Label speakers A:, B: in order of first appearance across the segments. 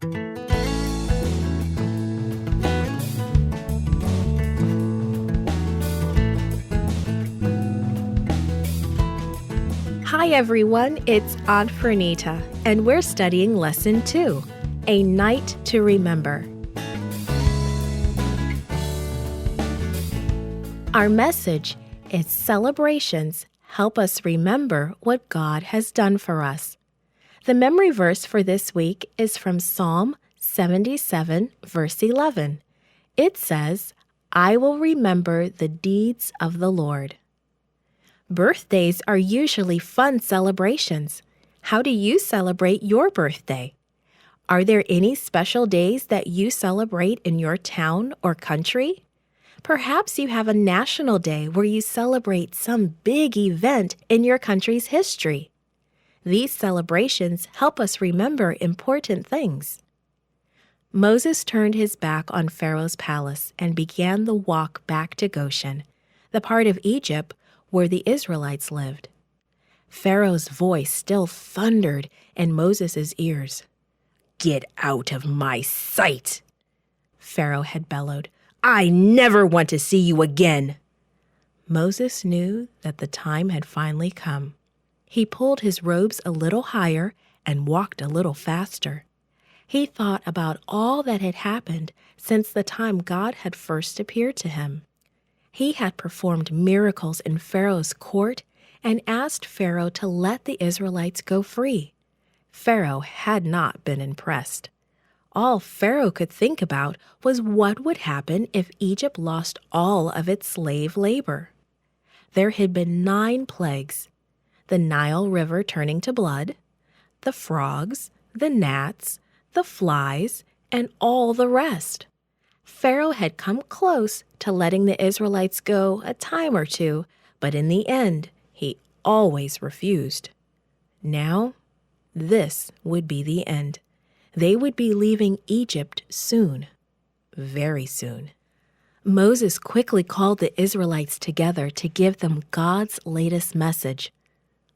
A: Hi everyone, it's Aunt Fernita, and we're studying Lesson 2, A Night to Remember. Our message is celebrations help us remember what God has done for us. The memory verse for this week is from Psalm 77, verse 11. It says, "I will remember the deeds of the Lord." Birthdays are usually fun celebrations. How do you celebrate your birthday? Are there any special days that you celebrate in your town or country? Perhaps you have a national day where you celebrate some big event in your country's history. These celebrations help us remember important things. Moses turned his back on Pharaoh's palace and began the walk back to Goshen, the part of Egypt where the Israelites lived. Pharaoh's voice still thundered in Moses' ears. "Get out of my sight!" Pharaoh had bellowed. "I never want to see you again!" Moses knew that the time had finally come. He pulled his robes a little higher and walked a little faster. He thought about all that had happened since the time God had first appeared to him. He had performed miracles in Pharaoh's court and asked Pharaoh to let the Israelites go free. Pharaoh had not been impressed. All Pharaoh could think about was what would happen if Egypt lost all of its slave labor. There had been 9 plagues: the Nile River turning to blood, the frogs, the gnats, the flies, and all the rest. Pharaoh had come close to letting the Israelites go a time or two, but in the end, he always refused. Now, this would be the end. They would be leaving Egypt soon, very soon. Moses quickly called the Israelites together to give them God's latest message.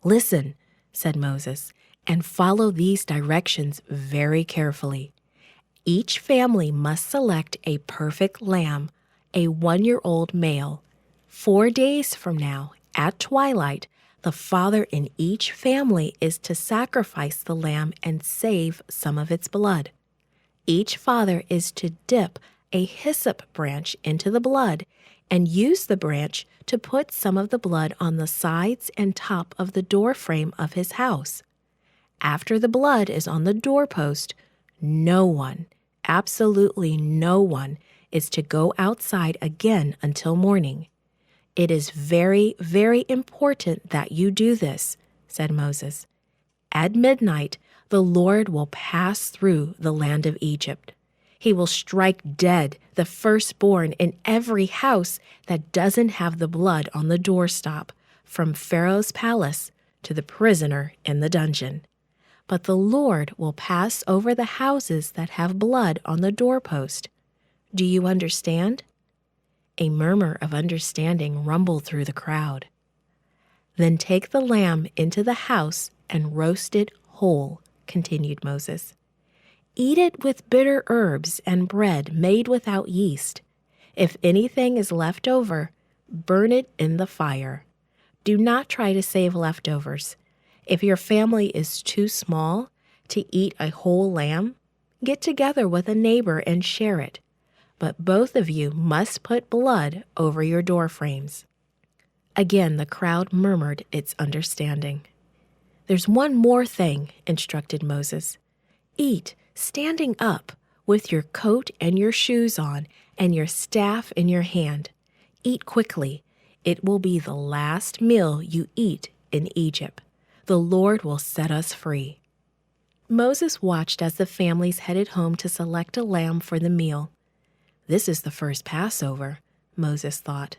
A: "Listen," said Moses, "and follow these directions very carefully. Each family must select a perfect lamb, a 1-year-old male. 4 days from now, at twilight, the father in each family is to sacrifice the lamb and save some of its blood. Each father is to dip a hyssop branch into the blood and use the branch to put some of the blood on the sides and top of the door frame of his house. After the blood is on the doorpost, no one, absolutely no one, is to go outside again until morning. It is very, very important that you do this," said Moses. "At midnight, the Lord will pass through the land of Egypt. He will strike dead the firstborn in every house that doesn't have the blood on the doorstop, from Pharaoh's palace to the prisoner in the dungeon. But the Lord will pass over the houses that have blood on the doorpost. Do you understand?" A murmur of understanding rumbled through the crowd. "Then take the lamb into the house and roast it whole," continued Moses. "Eat it with bitter herbs and bread made without yeast. If anything is left over, burn it in the fire. Do not try to save leftovers. If your family is too small to eat a whole lamb, get together with a neighbor and share it. But both of you must put blood over your door frames." Again, the crowd murmured its understanding. "There's one more thing," instructed Moses. "Eat standing up, with your coat and your shoes on and your staff in your hand. Eat quickly. It will be the last meal you eat in Egypt. The Lord will set us free." Moses watched as the families headed home to select a lamb for the meal. "This is the first Passover," Moses thought.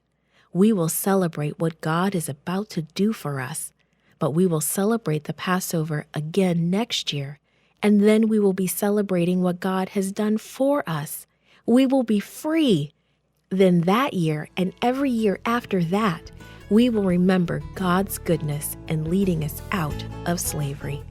A: "We will celebrate what God is about to do for us, but we will celebrate the Passover again next year, and then we will be celebrating what God has done for us. We will be free. Then that year and every year after that, we will remember God's goodness in leading us out of slavery."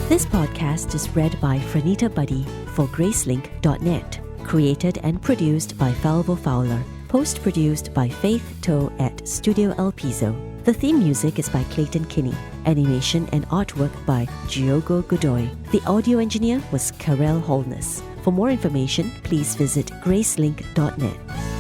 B: This podcast is read by Franita Buddy for Gracelink.net. Created and produced by Falvo Fowler. Post-produced by Faith Toe at Studio El Piso. The theme music is by Clayton Kinney. Animation and artwork by Giogo Godoy. The audio engineer was Karel Holness. For more information, please visit Gracelink.net.